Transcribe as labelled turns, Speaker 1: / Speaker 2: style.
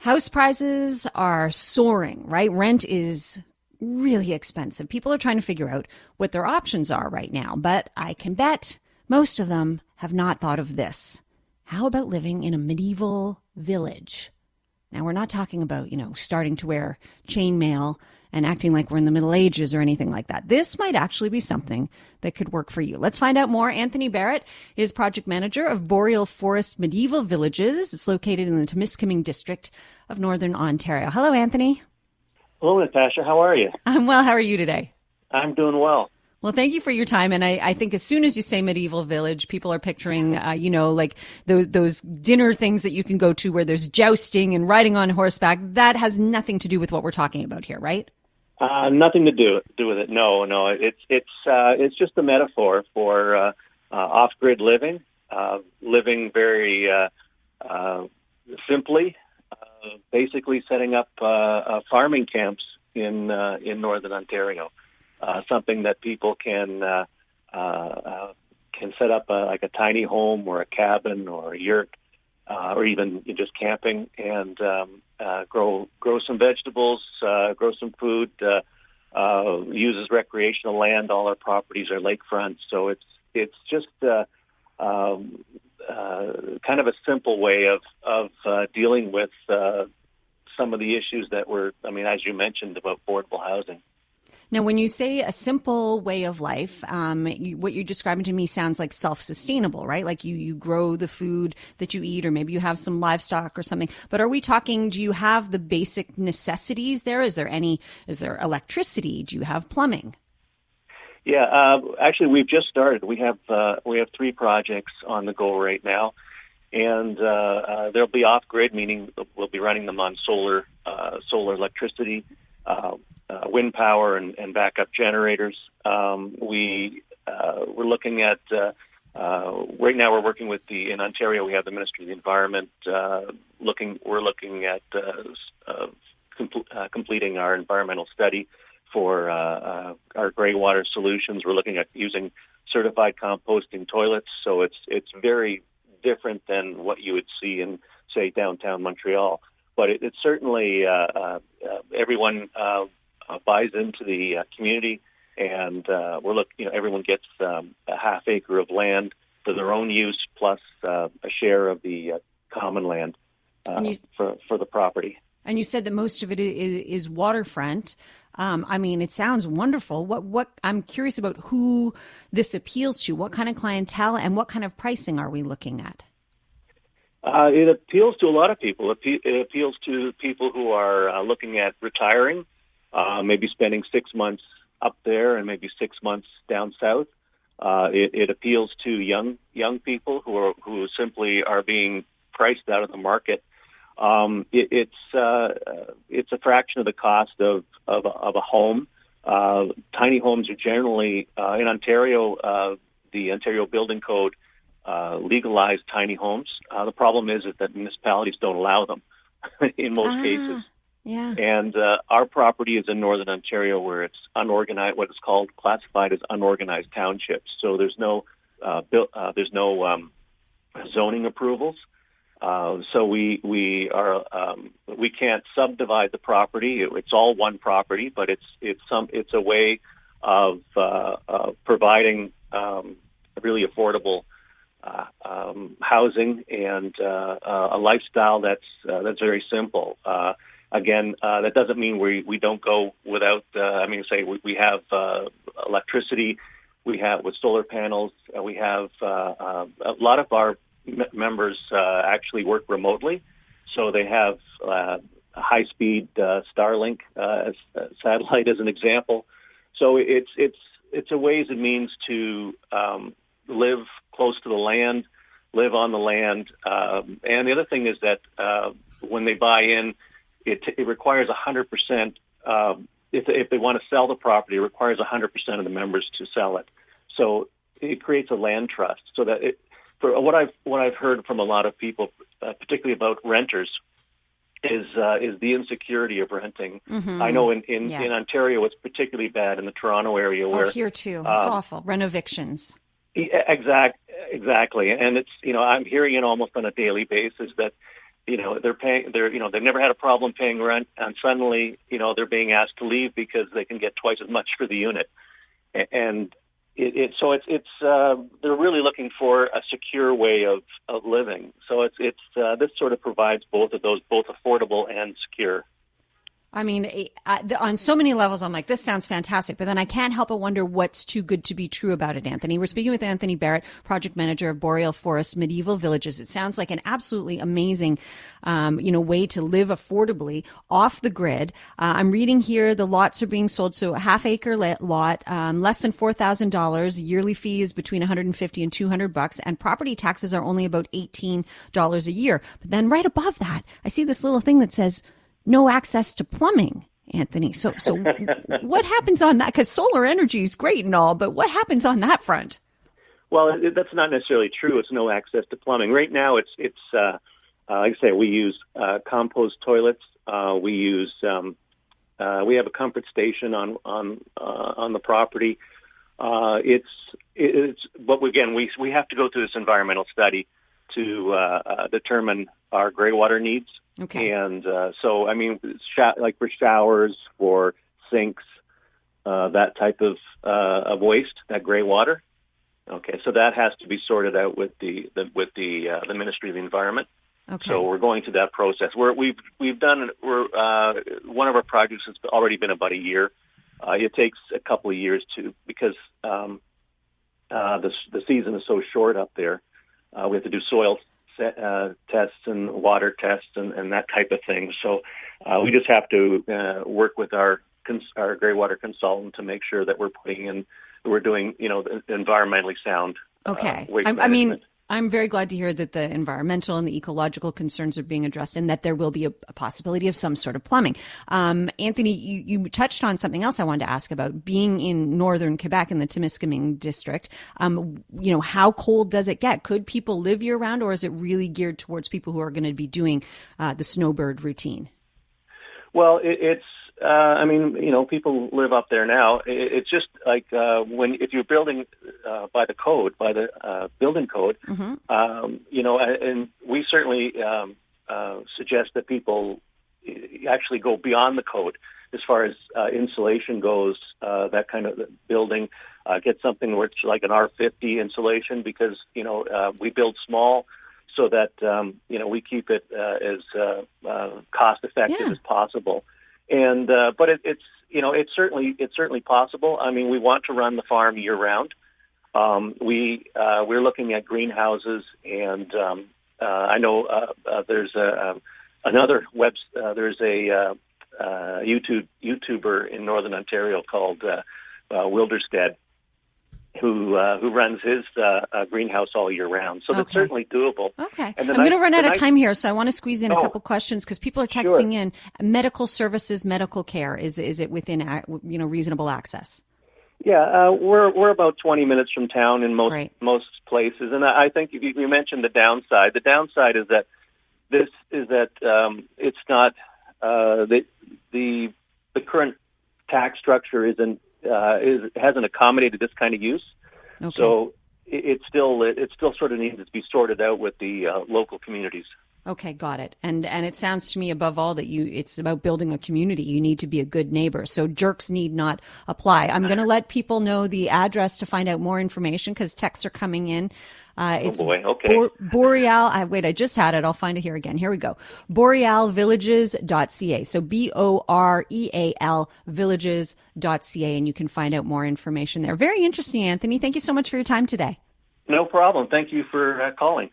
Speaker 1: House prices are soaring, right? Rent is really expensive. People are trying to figure out what their options are right now, but I can bet most of them have not thought of this. How about living in a medieval village? Now, we're not talking about, starting to wear chainmail and acting like we're in the Middle Ages or anything like that. This might actually be something that could work for you. Let's find out more. Anthony Barrett is project manager of Boreal Forest Medieval Villages. It's located in the Timiskaming District of Northern Ontario. Hello, Anthony.
Speaker 2: Hello, Natasha. How are you?
Speaker 1: I'm well. How are you today?
Speaker 2: I'm doing well.
Speaker 1: Well, thank you for your time. And I think as soon as you say medieval village, people are picturing, like those dinner things that you can go to where there's jousting and riding on horseback. That has nothing to do with what we're talking about here, right?
Speaker 2: Nothing to do with it. No. It's just a metaphor for off-grid living, living very simply, basically setting up farming camps in Northern Ontario. Something that people can set up like a tiny home or a cabin or a yurt, or even just camping, and grow some vegetables, grow some food. Uses recreational land. All our properties are lakefront, so it's just kind of a simple way of dealing with some of the issues that as you mentioned, about affordable housing.
Speaker 1: Now, when you say a simple way of life, what you're describing to me sounds like self-sustainable, right? Like you grow the food that you eat, or maybe you have some livestock or something. But are we talking, do you have the basic necessities there? Is there electricity? Do you have plumbing?
Speaker 2: Yeah, actually, we've just started. We have 3 projects on the go right now, and they'll be off-grid, meaning we'll be running them on solar electricity, wind power, and backup generators. We're looking at right now. We're working with in Ontario. We have the Ministry of the Environment. We're looking at completing our environmental study for our grey water solutions. We're looking at using certified composting toilets. So it's very different than what you would see in, say, downtown Montreal. But it's certainly everyone buys into the community, and everyone gets a half acre of land for their own use, plus a share of the common land for the property.
Speaker 1: And you said that most of it is waterfront. It sounds wonderful. What I'm curious about who this appeals to. What kind of clientele and what kind of pricing are we looking at?
Speaker 2: It appeals to a lot of people. It appeals to people who are looking at retiring, maybe spending 6 months up there and maybe 6 months down south. It appeals to young people who simply are being priced out of the market. It's a fraction of the cost of a home. Tiny homes are generally in Ontario. The Ontario Building Code legalized tiny homes. The problem is that municipalities don't allow them in most cases.
Speaker 1: Yeah.
Speaker 2: And our property is in Northern Ontario, where it's unorganized, what is classified as unorganized townships. So there's no zoning approvals. So we can't subdivide the property. It's all one property, but it's a way of providing really affordable housing and a lifestyle that's very simple. Again, that doesn't mean we don't go without. We have electricity. We have with solar panels. We have a lot of our members actually work remotely, so they have high-speed Starlink satellite as an example. So it's a ways and means to live close to the land, live on the land, and the other thing is that when they buy in, it requires 100%. If they want to sell the property, it requires 100% of the members to sell it. So it creates a land trust, so that for what I've heard from a lot of people, particularly about renters, is the insecurity of renting. Mm-hmm. I know in Ontario it's particularly bad in the Toronto area. Where
Speaker 1: here too, it's awful. Renovictions.
Speaker 2: Exactly, and it's I'm hearing it almost on a daily basis that they've never had a problem paying rent, and suddenly, they're being asked to leave because they can get twice as much for the unit. And they're really looking for a secure way of living. So this sort of provides both of those, both affordable and secure.
Speaker 1: I mean, on so many levels, I'm like, this sounds fantastic. But then I can't help but wonder what's too good to be true about it, Anthony. We're speaking with Anthony Barrett, project manager of Boreal Forest Medieval Villages. It sounds like an absolutely amazing, way to live affordably off the grid. I'm reading here the lots are being sold. So a half-acre lot, less than $4,000. Yearly fee is between $150 and $200, and property taxes are only about $18 a year. But then right above that, I see this little thing that says, no access to plumbing, Anthony. So what happens on that? Because solar energy is great and all, but what happens on that front?
Speaker 2: Well, that's not necessarily true. It's no access to plumbing. Right now, it's like I say, we use compost toilets. We have a comfort station on the property. But again, we have to go through this environmental study to determine our gray water needs.
Speaker 1: Okay.
Speaker 2: And like for showers, for sinks, that type of waste, that gray water. Okay, so that has to be sorted out with the Ministry of the Environment.
Speaker 1: Okay.
Speaker 2: So we're going through that process. One of our projects has already been about a year. It takes a couple of years because the season is so short up there. We have to do soil tests and water tests and that type of thing. So we just have to work with our gray water consultant to make sure that we're doing the environmentally sound waste management.
Speaker 1: I'm very glad to hear that the environmental and the ecological concerns are being addressed and that there will be a possibility of some sort of plumbing. Anthony, you touched on something else I wanted to ask about. Being in northern Quebec in the Timiskaming District, how cold does it get? Could people live year-round, or is it really geared towards people who are going to be doing the snowbird routine?
Speaker 2: Well, people live up there now. It's just like if you're building by the building code,
Speaker 1: mm-hmm.
Speaker 2: And we certainly suggest that people actually go beyond the code as far as insulation goes. That kind of building, get something where it's like an R50 insulation, because we build small so that we keep it as cost effective as possible. And but it's certainly possible. I mean, we want to run the farm year round. We're looking at greenhouses, and I know there's another there's a YouTuber in Northern Ontario called Wilderstead, who runs his greenhouse all year round. So that's certainly doable.
Speaker 1: Okay. I'm going to run out of time here, so I want to squeeze in a couple questions because people are texting in. Medical services, medical care, is it within reasonable access? Yeah,
Speaker 2: we're about 20 minutes from town in most places, and I think you mentioned the downside. The downside is that it's not the current tax structure hasn't accommodated this kind of use. Okay. So it still sort of needs to be sorted out with the local communities.
Speaker 1: Okay, got it. And it sounds to me above all that it's about building a community. You need to be a good neighbor. So jerks need not apply. I'm going to let people know the address to find out more information because texts are coming in. It's
Speaker 2: okay.
Speaker 1: Boreal. Wait, I just had it. I'll find it here again. Here we go. BorealVillages.ca. So BOREAL Villages.ca, and you can find out more information there. Very interesting, Anthony. Thank you so much for your time today.
Speaker 2: No problem. Thank you for calling.